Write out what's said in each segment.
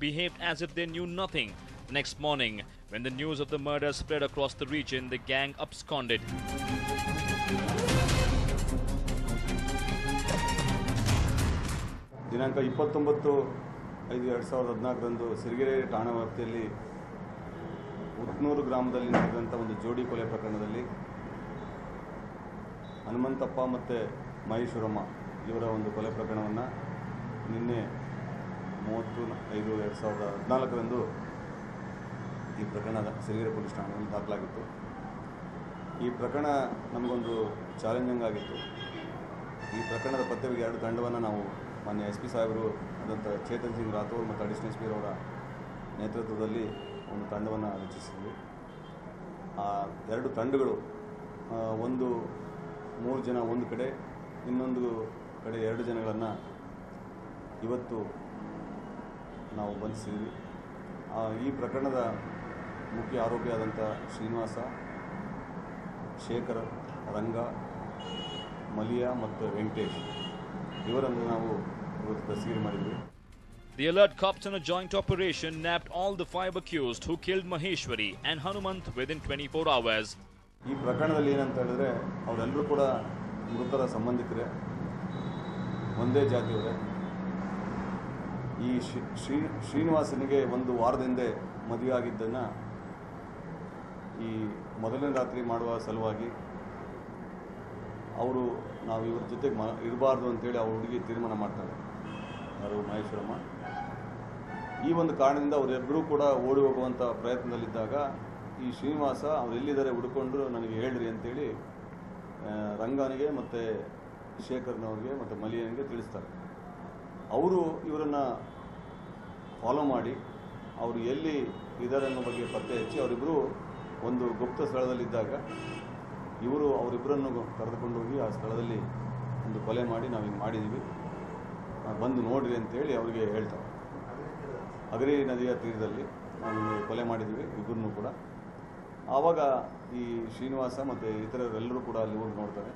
behaved as if they knew nothing. The next morning, when the news of the murder spread across the region, the gang absconded. ದಿನಾಂಕ 29/5/2014 ಸಿರಿಗೆರೆ ಠಾಣಾ ವ್ಯಾಪ್ತಿಯಲ್ಲಿ ಉತ್ನೂರು ಗ್ರಾಮದಲ್ಲಿ ನಡೆದಂಥ ಒಂದು ಜೋಡಿ ಕೊಲೆ ಪ್ರಕರಣದಲ್ಲಿ ಹನುಮಂತಪ್ಪ ಮತ್ತು ಮಹೇಶ್ವರಮ್ಮ ಇವರ ಒಂದು ಕೊಲೆ ಪ್ರಕರಣವನ್ನು ನಿನ್ನೆ 30/5/2014 ಈ ಪ್ರಕರಣದ ಸಿರಿಗೆರೆ ಪೊಲೀಸ್ ಠಾಣೆಯಲ್ಲಿ ದಾಖಲಾಗಿತ್ತು. ಈ ಪ್ರಕರಣ ನಮಗೊಂದು ಚಾಲೆಂಜಿಂಗ್ ಆಗಿತ್ತು. ಈ ಪ್ರಕರಣದ ಪತ್ತೆಗೆ 2 ತಂಡವನ್ನು ನಾವು ಮಾನ್ಯ SP ಸಾಹೇಬರು ಆದಂಥ ಚೇತನ್ ಸಿಂಗ್ ರಾಥೋಡ್ ಮತ್ತು ಅಡಿಷನಲ್ SP ಅವರ ನೇತೃತ್ವದಲ್ಲಿ ಒಂದು ತಂಡವನ್ನು ರಚಿಸಿದ್ವಿ. ಆ 2 ತಂಡಗಳು ಒಂದು 3 ಜನ ಒಂದು ಕಡೆ, ಇನ್ನೊಂದು ಕಡೆ 2 ಜನಗಳನ್ನು ಇವತ್ತು ನಾವು ಬಂಧಿಸಿದ್ವಿ. ಈ ಪ್ರಕರಣದ ಮುಖ್ಯ ಆರೋಪಿಯಾದಂಥ ಶ್ರೀನಿವಾಸ, ಶೇಖರ್, ರಂಗ, ಮಲಿಯಾ ಮತ್ತು ವೆಂಕಟೇಶ್ ಇವರನ್ನು ನಾವು ಇವತ್ತು ದಸ್ತಗಿರಿ ಮಾಡಿದ್ವಿ. The alert cops in a joint operation nabbed all the 5 accused who killed Maheshwari and Hanumant within 24 hours. ಈ ಪ್ರಕರಣದಲ್ಲಿ ಏನಂತ ಹೇಳಿದ್ರೆ ಅವರೆಲ್ಲರೂ ಕೂಡ ಮೃತರ ಸಂಬಂಧಿಕರೇ, ಒಂದೇ ಜಾತಿಯವರೇ. ಈ ಶ್ರೀನಿವಾಸನಿಗೆ ಒಂದು ವಾರದ ಹಿಂದೆ ಮದುವೆ ಆಗಿದ್ದನ್ನು ಈ ಮೊದಲನೇ ರಾತ್ರಿ ಮಾಡುವ ಸಲುವಾಗಿ ಅವರು ನಾವು ಇವ್ರ ಜೊತೆಗೆ ಇರಬಾರ್ದು ಅಂತೇಳಿ ಆ ಹುಡುಗಿ ತೀರ್ಮಾನ ಮಾಡ್ತಾರೆ, ಯಾರು ಮಹೇಶ್ವರಮ್ಮ. ಈ ಒಂದು ಕಾರಣದಿಂದ ಅವರಿಬ್ಬರೂ ಕೂಡ ಓಡಿ ಹೋಗುವಂಥ ಪ್ರಯತ್ನದಲ್ಲಿದ್ದಾಗ ಈ ಶ್ರೀನಿವಾಸ ಅವ್ರು ಎಲ್ಲಿದ್ದಾರೆ ಹುಡ್ಕೊಂಡು ನನಗೆ ಹೇಳ್ರಿ ಅಂತೇಳಿ ರಂಗನಿಗೆ ಮತ್ತು ಶೇಖರ್ನವ್ರಿಗೆ ಮತ್ತು ಮಲಿಯನಿಗೆ ತಿಳಿಸ್ತಾರೆ. ಅವರು ಇವರನ್ನು ಫಾಲೋ ಮಾಡಿ ಅವರು ಎಲ್ಲಿ ಇದ್ದಾರೆ ಅನ್ನೋ ಬಗ್ಗೆ ಪತ್ತೆ ಹಚ್ಚಿ ಅವರಿಬ್ಬರು ಒಂದು ಗುಪ್ತ ಸ್ಥಳದಲ್ಲಿದ್ದಾಗ ಇವರು ಅವರಿಬ್ಬರನ್ನು ಕರೆದುಕೊಂಡು ಹೋಗಿ ಆ ಸ್ಥಳದಲ್ಲಿ ಒಂದು ಕೊಲೆ ಮಾಡಿ ನಾವು ಹಿಂಗೆ ಮಾಡಿದ್ದೀವಿ, ಬಂದು ನೋಡ್ರಿ ಅಂತೇಳಿ ಅವರಿಗೆ ಹೇಳ್ತಾರೆ. ಅಗರಿ ನದಿಯ ತೀರದಲ್ಲಿ ನಾವು ಕೊಲೆ ಮಾಡಿದ್ದೀವಿ ಇಬ್ಬರನ್ನೂ ಕೂಡ. ಆವಾಗ ಈ ಶ್ರೀನಿವಾಸ ಮತ್ತು ಇತರರೆಲ್ಲರೂ ಕೂಡ ಅಲ್ಲಿ ಹೋಗಿ ನೋಡ್ತಾರೆ.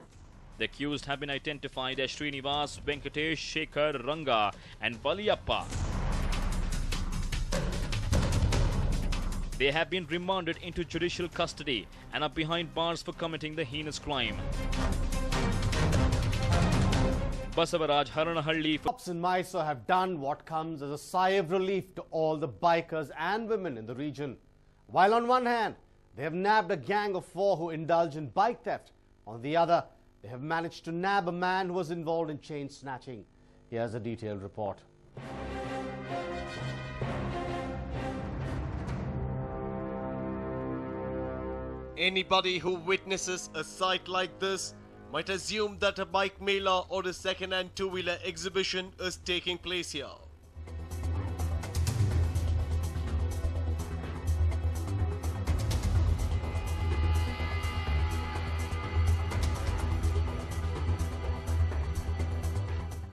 The accused have been identified as Srinivas, Venkatesh, Shekhar, Ranga and Baliyappa. They have been remanded into judicial custody and are behind bars for committing the heinous crime. Basavaraj, Haranahalli. Cops in Mysore have done what comes as a sigh of relief to all the bikers and women in the region. While on one hand, they have nabbed a gang of 4 who indulge in bike theft. On the other, they have managed to nab a man who was involved in chain snatching. Here's a detailed report. Anybody who witnesses a sight like this might assume that a bike mela or a second-hand two-wheeler exhibition is taking place here.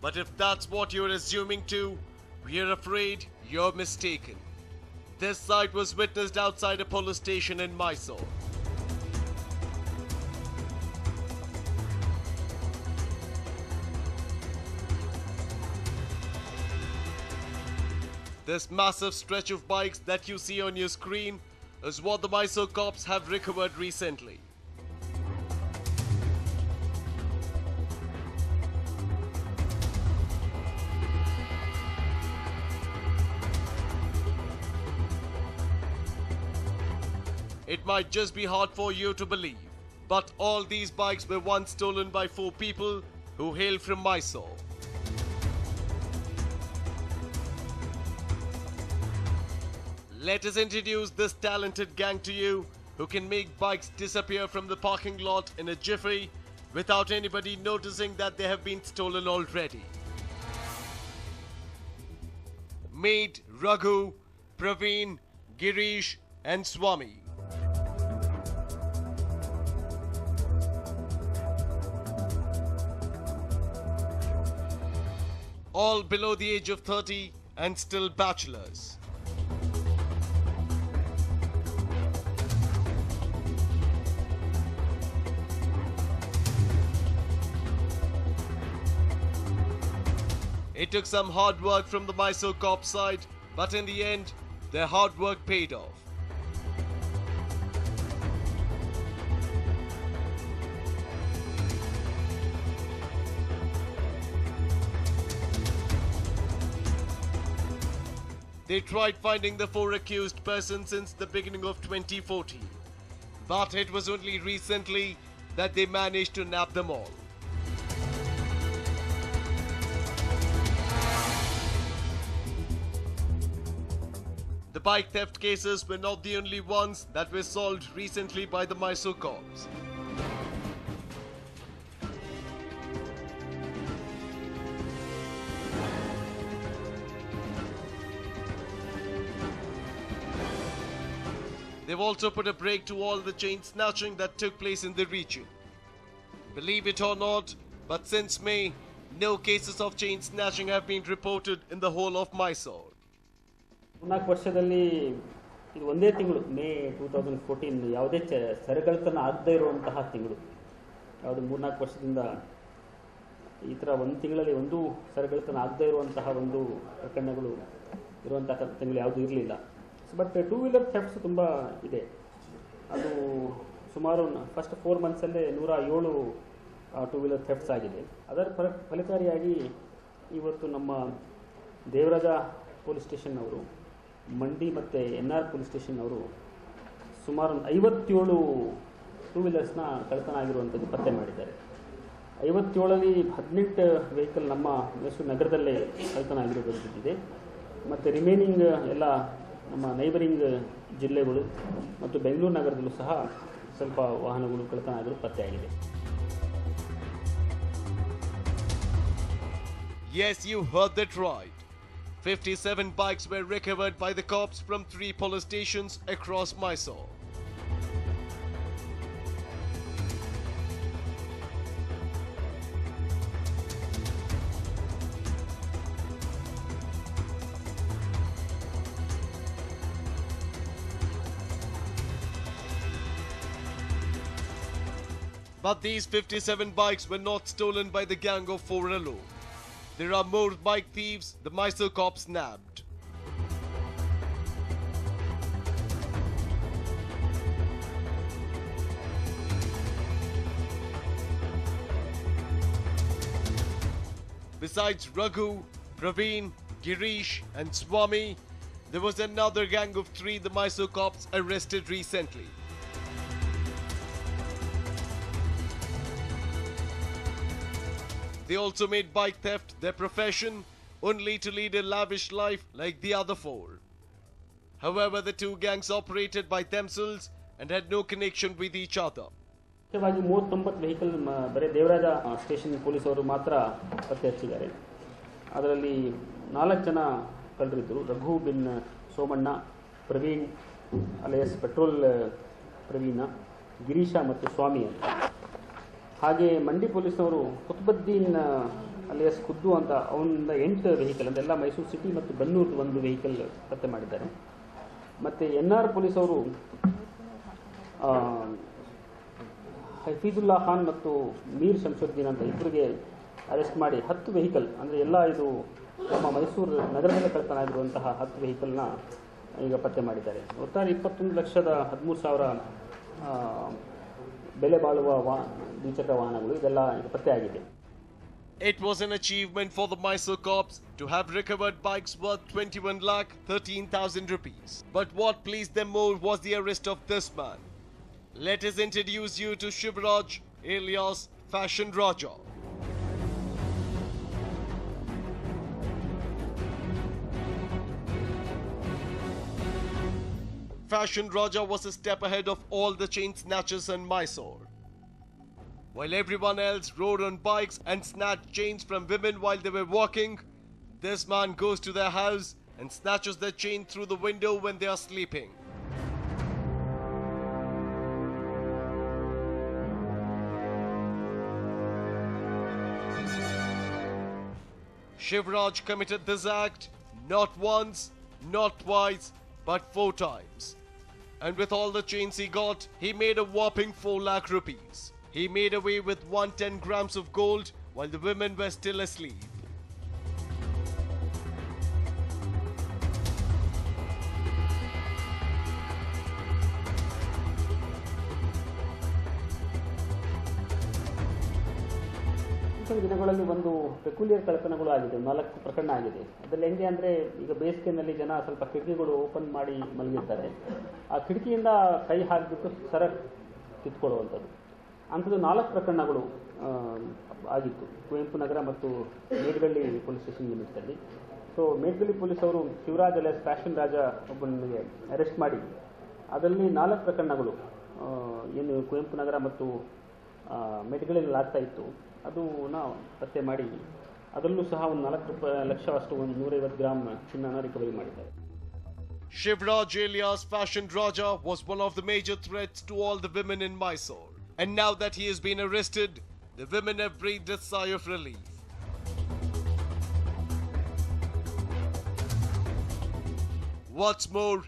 But if that's what you're assuming too, we're afraid you're mistaken. This sight was witnessed outside a police station in Mysore. This massive stretch of bikes that you see on your screen is what the Mysore cops have recovered recently. It might just be hard for you to believe, but all these bikes were once stolen by 4 people who hail from Mysore. Let us introduce this talented gang to you who can make bikes disappear from the parking lot in a jiffy without anybody noticing that they have been stolen already. Meet Raghu, Praveen, Girish and Swami. All below the age of 30 and still bachelors. It took some hard work from the Mysore cop side, But in the end, their hard work paid off. They tried finding the 4 accused persons since the beginning of 2014. But it was only recently that they managed to nab them all. The bike theft cases were not the only ones that were solved recently by the Mysore cops. They've also put a break to all the chain snatching that took place in the region. Believe it or not, but since May, no cases of chain snatching have been reported in the whole of Mysore. 4 ವರ್ಷದಲ್ಲಿ ಇದು ಒಂದೇ ತಿಂಗಳು ಮೇ 2014 ಯಾವುದೇ ಸರಗಳ್ತನ ಆಗದೇ ಇರುವಂತಹ ತಿಂಗಳು. ಯಾವುದು 3-4 ವರ್ಷದಿಂದ ಈ ಥರ ಒಂದು ತಿಂಗಳಲ್ಲಿ ಒಂದು ಸರಗಳ್ತನ ಆಗದೇ ಇರುವಂತಹ ಒಂದು ಪ್ರಕರಣಗಳು ಇರುವಂತಹ ತಿಂಗಳು ಯಾವುದೂ ಇರಲಿಲ್ಲ. ಬಟ್ 2 ವೀಲರ್ ಥೆಫ್ಟ್ಸ್ ತುಂಬ ಇದೆ. ಅದು ಸುಮಾರು ಫಸ್ಟ್ 4 ಮಂತ್ಸಲ್ಲೇ 107 2 ವೀಲರ್ ಥೆಫ್ಟ್ಸ್ ಆಗಿದೆ. ಅದರ ಫಲಕಾರಿಯಾಗಿ ಇವತ್ತು ನಮ್ಮ ದೇವರಾಜ ಪೊಲೀಸ್ ಸ್ಟೇಷನ್ ಅವರು, ಮಂಡಿ ಮತ್ತು NR ಪೊಲೀಸ್ ಸ್ಟೇಷನ್ ಅವರು ಸುಮಾರು 57 2 ವೀಲರ್ಸ್ನ ಕಳ್ಳತನ ಆಗಿರುವಂಥದ್ದು ಪತ್ತೆ ಮಾಡಿದ್ದಾರೆ. 57ರಲ್ಲಿ 18 ವೆಹಿಕಲ್ ನಮ್ಮ ಮೈಸೂರು ನಗರದಲ್ಲೇ ಕಳ್ಳತನ ಆಗಿರುವಂಥದ್ದಿದೆ. ಮತ್ತು ರಿಮೈನಿಂಗ್ ಎಲ್ಲ ನಮ್ಮ ನೈಬರಿಂಗ್ ಜಿಲ್ಲೆಗಳು ಮತ್ತು ಬೆಂಗಳೂರು ನಗರದಲ್ಲೂ ಸಹ ಸ್ವಲ್ಪ ವಾಹನಗಳು ಕಳ್ಳತನ ಆಗಿರೋದು ಪತ್ತೆಯಾಗಿದೆ. Yes, you heard that right. 57 bikes were recovered by the cops from 3 police stations across Mysore. But these 57 bikes were not stolen by the gang of 4 alone. There are more bike thieves the Mysore cops nabbed. Besides Raghu, Praveen, Girish and Swami, there was another gang of 3 the Mysore cops arrested recently. They also made bike theft their profession, only to lead a lavish life like the other 4. However, the 2 gangs operated by themselves and had no connection with each other. ಮುಖ್ಯವಾಗಿ 39 vehicle ಬರೀ Devaraja station ಪೊಲೀಸವರು ಮಾತ್ರ ಪತ್ತೆ ಹಚ್ಚಿದ್ದಾರೆ. ಅದರಲ್ಲಿ 4 ಜನ ಕಳ್ಳರಿದ್ದರು. ರಘು ಬಿನ್ Somanna, Praveen alias petrol Praveena, Girisha ಮತ್ತು ಸ್ವಾಮಿ ಅಂತ. ಹಾಗೆ ಮಂಡಿ ಪೊಲೀಸ್ನವರು ಕುತುಬುದ್ದೀನ್ ಅಲಿಯಾಸ್ ಖುದ್ದು ಅಂತ ಅವನಿಂದ 8 ವೆಹಿಕಲ್ ಅಂದರೆ ಎಲ್ಲ ಮೈಸೂರು ಸಿಟಿ ಮತ್ತು ಬನ್ನೂರು ಒಂದು ವೆಹಿಕಲ್ ಪತ್ತೆ ಮಾಡಿದ್ದಾರೆ. ಮತ್ತು NR ಪೊಲೀಸವರು ಹಫೀಜುಲ್ಲಾ ಖಾನ್ ಮತ್ತು ಮೀರ್ ಶಂಸುದ್ದೀನ್ ಅಂತ ಇಬ್ಬರಿಗೆ ಅರೆಸ್ಟ್ ಮಾಡಿ 10 ವೆಹಿಕಲ್ ಅಂದರೆ ಎಲ್ಲ ಇದು ನಮ್ಮ ಮೈಸೂರು ನಗರದಲ್ಲೇ ಕಳ್ಳತನ ಆಗಿರುವಂತಹ 10 ವೆಹಿಕಲ್ನ ಈಗ ಪತ್ತೆ ಮಾಡಿದ್ದಾರೆ. ಒಟ್ಟಾರೆ 21,13,000 ಬೆಲೆ ಬಾಳುವ ದ್ವಿಚಕ್ರ ವಾಹನಗಳು ಇದೆಲ್ಲ ಈಗ ಪತ್ತೆಯಾಗಿದೆ. It was an achievement for the Mysore cops to have recovered bikes worth 21,13,000 rupees. But what pleased them more was the arrest of this man. Let us introduce you to Shivraj alias Fashion Raja. Fashion Raja was a step ahead of all the chain snatchers in Mysore. While everyone else rode on bikes and snatched chains from women while they were walking, this man goes to their house and snatches their chain through the window when they are sleeping. Shivraj committed this act not once, not twice, but 4 times. And with all the chains he got, he made a whopping 4 lakh rupees. He made away with 110 grams of gold while the women were still asleep. ಇತ್ತೀಚಿನ ದಿನಗಳಲ್ಲಿ ಒಂದು peculiar ಕಳ್ಳತನಗಳು ಆಗಿದೆ, 4 ಪ್ರಕರಣ ಆಗಿದೆ. ಅದರಲ್ಲಿ ಹೆಂಗೆ ಅಂದರೆ, ಈಗ ಬೇಸಿಗೆಯಲ್ಲಿ ಜನ ಸ್ವಲ್ಪ ಕಿಟಕಿಗಳು ಓಪನ್ ಮಾಡಿ ಮಲಗಿರ್ತಾರೆ, ಆ ಕಿಟಕಿಯಿಂದ ಕೈ ಹಾಕಿಬಿಟ್ಟು ಸರ ಕಿತ್ಕೊಳ್ಳುವಂಥದ್ದು. ಅಂಥದ್ದು 4 ಪ್ರಕರಣಗಳು ಆಗಿತ್ತು ಕುವೆಂಪು ನಗರ ಮತ್ತು ಮೇಡ್ಗಳ್ಳಿ ಪೊಲೀಸ್ ಸ್ಟೇಷನ್ ಲಿಮಿಟ್ಸಲ್ಲಿ. ಸೊ ಮೇಡ್ಗಳ್ಳಿ ಪೊಲೀಸವರು ಶಿವರಾಜ್ ಅಲಿಯಾಸ್ ಫ್ಯಾಷನ್ ರಾಜ ಒಬ್ಬನಿಗೆ ಅರೆಸ್ಟ್ ಮಾಡಿ ಅದರಲ್ಲಿ 4 ಪ್ರಕರಣಗಳು ಏನು ಕುವೆಂಪು ನಗರ ಮತ್ತು ಮೇಡ್ಗಳ್ಳಿಯಲ್ಲಿ ಆಗ್ತಾ ಇತ್ತು ಅದನ್ನ ಪತ್ತೆ ಮಾಡಿ ಅದರಲ್ಲೂ ಸಹ ಒಂದು 4 ಲಕ್ಷ ಅಷ್ಟು ಒಂದು 150 ಗ್ರಾಮ್ ಚಿನ್ನನ ರಿಕವರಿ ಮಾಡಿದ್ದಾರೆ. Shivraj alias Fashion Raja was one of the major threats to all the women in Mysore. And now that he has been arrested, the women have breathed a sigh of relief. What's more,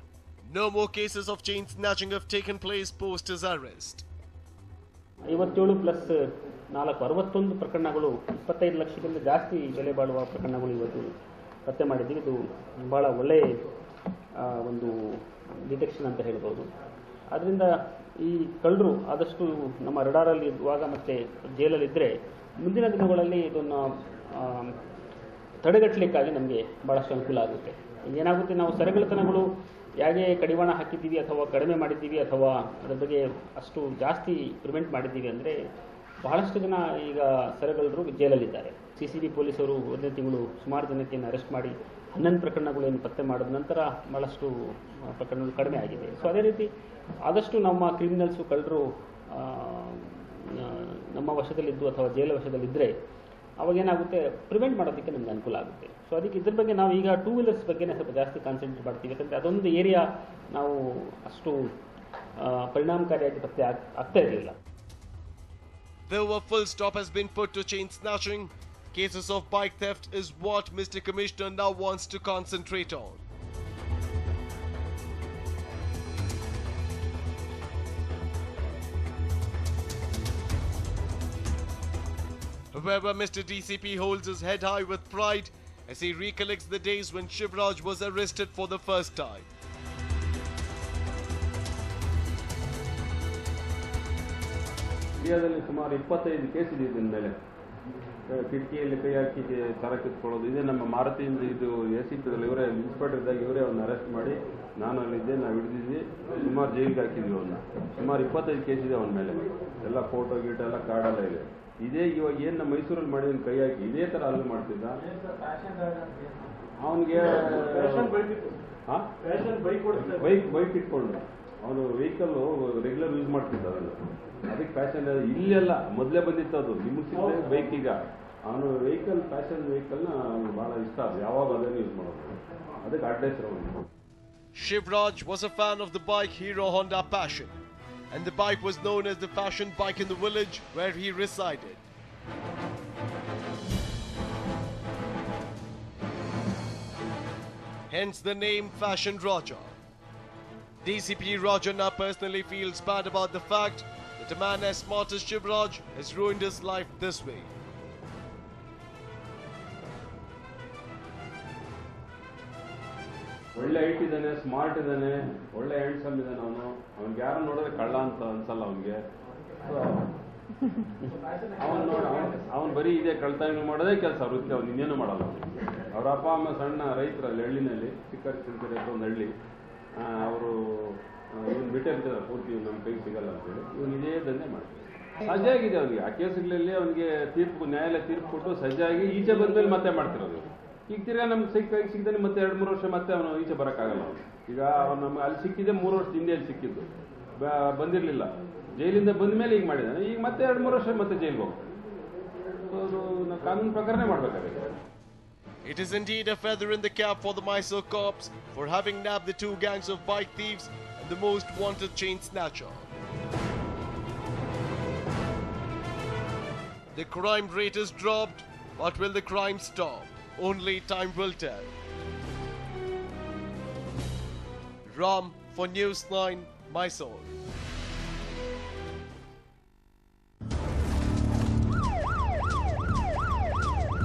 no more cases of chain snatching have taken place post his arrest. 57 plus 4 61 ಪ್ರಕರಣಗಳು 25 ಲಕ್ಷಕ್ಕಿಂತ ಜಾಸ್ತಿ ಬೆಲೆ ಬಾಳುವ ಪ್ರಕರಣಗಳು ಇವತ್ತು ಪತ್ತೆ ಮಾಡಿದ್ದೀವಿ. ಇದು ಭಾಳ ಒಳ್ಳೆಯ ಒಂದು ಡಿಟೆಕ್ಷನ್ ಅಂತ ಹೇಳ್ಬೋದು. ಆದ್ದರಿಂದ ಈ ಕಳ್ಳರು ಆದಷ್ಟು ನಮ್ಮ ರಡಾರಲ್ಲಿ ಇರುವಾಗ ಮತ್ತು ಜೈಲಲ್ಲಿದ್ದರೆ ಮುಂದಿನ ದಿನಗಳಲ್ಲಿ ಇದನ್ನು ತಡೆಗಟ್ಟಲಿಕ್ಕಾಗಿ ನಮಗೆ ಭಾಳಷ್ಟು ಅನುಕೂಲ ಆಗುತ್ತೆ. ಏನಾಗುತ್ತೆ, ನಾವು ಸರಗಳ್ಳತನಗಳು ಹೇಗೆ ಕಡಿವಾಣ ಹಾಕಿದ್ದೀವಿ ಅಥವಾ ಕಡಿಮೆ ಮಾಡಿದ್ದೀವಿ ಅಥವಾ ಅದರ ಬಗ್ಗೆ ಅಷ್ಟು ಜಾಸ್ತಿ ಪ್ರಿವೆಂಟ್ ಮಾಡಿದ್ದೀವಿ ಅಂದರೆ ಬಹಳಷ್ಟು ಜನ ಈಗ ಸರಗಳ್ಳರು ಜೈಲಲ್ಲಿದ್ದಾರೆ. CCB ಪೊಲೀಸರು 1ನೇ ತಿಂಗಳು ಸುಮಾರು ಜನಕ್ಕೆ ಅರೆಸ್ಟ್ ಮಾಡಿ 11 ಪ್ರಕರಣಗಳನ್ನು ಪತ್ತೆ ಮಾಡಿದ ನಂತರ ಭಾಳಷ್ಟು ಪ್ರಕರಣಗಳು ಕಡಿಮೆ ಆಗಿದೆ. ಸೊ ಅದೇ ರೀತಿ ಆದಷ್ಟು ನಮ್ಮ ಕ್ರಿಮಿನಲ್ಸು ಕಳ್ಳರು ನಮ್ಮ ವಶದಲ್ಲಿದ್ದು ಅಥವಾ ಜೈಲ ವಶದಲ್ಲಿದ್ದರೆ ಅವಾಗೇನಾಗುತ್ತೆ, ಪ್ರಿವೆಂಟ್ ಮಾಡೋದಕ್ಕೆ ನಮಗೆ ಅನುಕೂಲ ಆಗುತ್ತೆ. ಸೊ ಅದಕ್ಕೆ ಇದ್ರ ಬಗ್ಗೆ ನಾವು ಈಗ 2 ವೀಲರ್ಸ್ ಬಗ್ಗೆನೇ ಸ್ವಲ್ಪ ಜಾಸ್ತಿ ಕಾನ್ಸಂಟ್ರೇಟ್ ಮಾಡ್ತೀವಿ. ಯಾಕಂದರೆ ಅದೊಂದು ಏರಿಯಾ ನಾವು ಅಷ್ಟು ಪರಿಣಾಮಕಾರಿಯಾಗಿ ಪತ್ತೆ ಆಗ್ತಾ ಇರಲಿಲ್ಲ. Though a full stop has been put to chain snatching, cases of bike theft is what Mr. Commissioner now wants to concentrate on. However, Mr. DCP holds his head high with pride as he recollects the days when Shivraj was arrested for the first time. ಇಂಡಿಯಾದಲ್ಲಿ ಸುಮಾರು 25 case ಇದೆ ಇದನ್ನ ಮೇಲೆ. ಕಿಟಕಿಯಲ್ಲಿ ಕೈ ಹಾಕಿ ಸರ ಕಿತ್ಕೊಳ್ಳೋದು. ಇದೇ ನಮ್ಮ ಮಾರುತಿಯಿಂದ ಇದು ACPದಲ್ಲಿ ಇವರೇ ಇನ್ಸ್ಪೆಕ್ಟರ್ ಇದ್ದಾಗ ಇವರೇ ಅವನ್ನ ಅರೆಸ್ಟ್ ಮಾಡಿ ನಾನು ಅಲ್ಲಿದ್ದೆ, ನಾವು ಹಿಡಿದಿದ್ವಿ, ಸುಮಾರು ಜೈಲಿಗೆ ಹಾಕಿದ್ವಿ ಅವನ್ನ. ಸುಮಾರು 25 ಕೇಸ್ ಇದೆ ಅವನ ಮೇಲೆ. ಎಲ್ಲ ಫೋಟೋ ಗೀಟೋ ಎಲ್ಲ ಕಾರ್ಡೆಲ್ಲ ಇದೆ. ಇದೇ ಇವಾಗ ಏನು ನಮ್ಮ ಮೈಸೂರಲ್ಲಿ ಮಾಡಿದ ಕೈ ಹಾಕಿ ಇದೇ ಥರ ಅಲ್ಲೂ ಮಾಡ್ತಿದ್ದ. ಅವನಿಗೆ ಬೈಕ್ ಇಟ್ಕೊಂಡು ಅವನು ವೆಹಿಕಲ್ಲು ರೆಗ್ಯುಲರ್ ಯೂಸ್ ಮಾಡ್ತಿದ್ದ ಅದನ್ನು. ಅದಕ್ಕೆ ಫ್ಯಾಷನ್ ಇಲ್ಲೆಲ್ಲ ಮೊದಲೇ ಬಂದಿತ್ತು ಅದು. ನಿಮಗೆ ಸಿಗದೆ ಬೈಕ್. ಈಗ ಅವನು ವೆಹಿಕಲ್ ಫ್ಯಾಷನ್ ವೆಹಿಕಲ್ನ ಅವನು ಭಾಳ ಇಷ್ಟ, ಅದು ಯಾವಾಗ ಅದನ್ನು ಯೂಸ್ ಮಾಡೋದು. ಅದಕ್ಕೆ ಅಡ್ರೆಸ್ರು ಅವನು. Shivraj was a fan of the bike Hero Honda Passion, and the bike was known as the fashion bike in the village where he resided. Hence the name Fashion Raja. DCP Rajana personally feels bad about the fact that a man as smart as Shivraj has ruined his life this way. ಒಳ್ಳೆ height ಇದ್ದಾನೆ, smart ಇದ್ದಾನೆ, ಒಳ್ಳೆ handsome ಇದ್ದಾನೆ. ಅವನಿಗೆ ಯಾರು ನೋಡಿದ್ರೆ ಕಳ್ಳ ಅಂತ ಅನ್ಸಲ್ಲ ಅವನಿಗೆ. ಅವನು ಬರೀ ಇದೇ ಕಳ್ತನ ಮಾಡೋದೇ ಕೆಲಸ ವೃತ್ತಿ. ಅವ್ನು ಇನ್ನೇನು ಮಾಡಲ್ಲ. ಅವ್ರ ಅಪ್ಪ ಅಮ್ಮ ಸಣ್ಣ ರೈತರಲ್ಲಿ ಹಳ್ಳಿನಲ್ಲಿ, ಚಿಕ್ಕರೆ ಒಂದು ಹಳ್ಳಿ. ಅವರು ಇವನು ಬಿಟ್ಟಿರ್ತಾರೆ ಪೂರ್ತಿ, ನಮ್ಮ ಕೈ ಸಿಗಲ್ಲ ಅಂತೇಳಿ ಇವನು ಇದೇ ದಂಧೆ ಮಾಡ್ತಾರೆ. ಸಜ್ಜಾಗಿದೆ ಅವನಿಗೆ. ಆ ಕೇಸುಗಳಲ್ಲಿ ಅವನಿಗೆ ನ್ಯಾಯಾಲಯ ತೀರ್ಪು ಕೊಟ್ಟು ಸಜ್ಜಾಗಿ ಈಚೆ ಬಂದ್ಮೇಲೆ ಮತ್ತೆ ಮಾಡ್ತಿರೋದು. ಈಗ ತಿರ್ಗಾ ನಮ್ಗೆ ಕೈಗೆ ಸಿಗ್ತಾನೆ ಮತ್ತೆ 2-3 ವರ್ಷ ಮತ್ತೆ ಅವನು ಈಚೆ ಬರೋಕ್ಕಾಗಲ್ಲ. ಅವನು ಈಗ ಅವನು ನಮ್ಗೆ ಅಲ್ಲಿ ಸಿಕ್ಕಿದೆ 3 ವರ್ಷದ ಹಿಂದೆಯಲ್ಲಿ ಸಿಕ್ಕಿದ್ದು, ಬಂದಿರಲಿಲ್ಲ. ಜೈಲಿಂದ ಬಂದ ಮೇಲೆ ಈಗ ಮಾಡಿದ್ದಾನೆ. ಈಗ ಮತ್ತೆ 2-3 ವರ್ಷ ಮತ್ತೆ ಜೈಲಿಗೆ ಹೋಗ್ತಾನೆ. ಅದು ನಾವು ಕಾನೂನು ಪ್ರಕಾರನೇ ಮಾಡಬೇಕಾಗುತ್ತೆ. It is indeed a feather in the cap for the Mysore cops for having nabbed the 2 gangs of bike thieves and the most wanted chain snatcher. The crime rate is dropped, but will the crime stop? Only time will tell. Ram for News9, Mysore.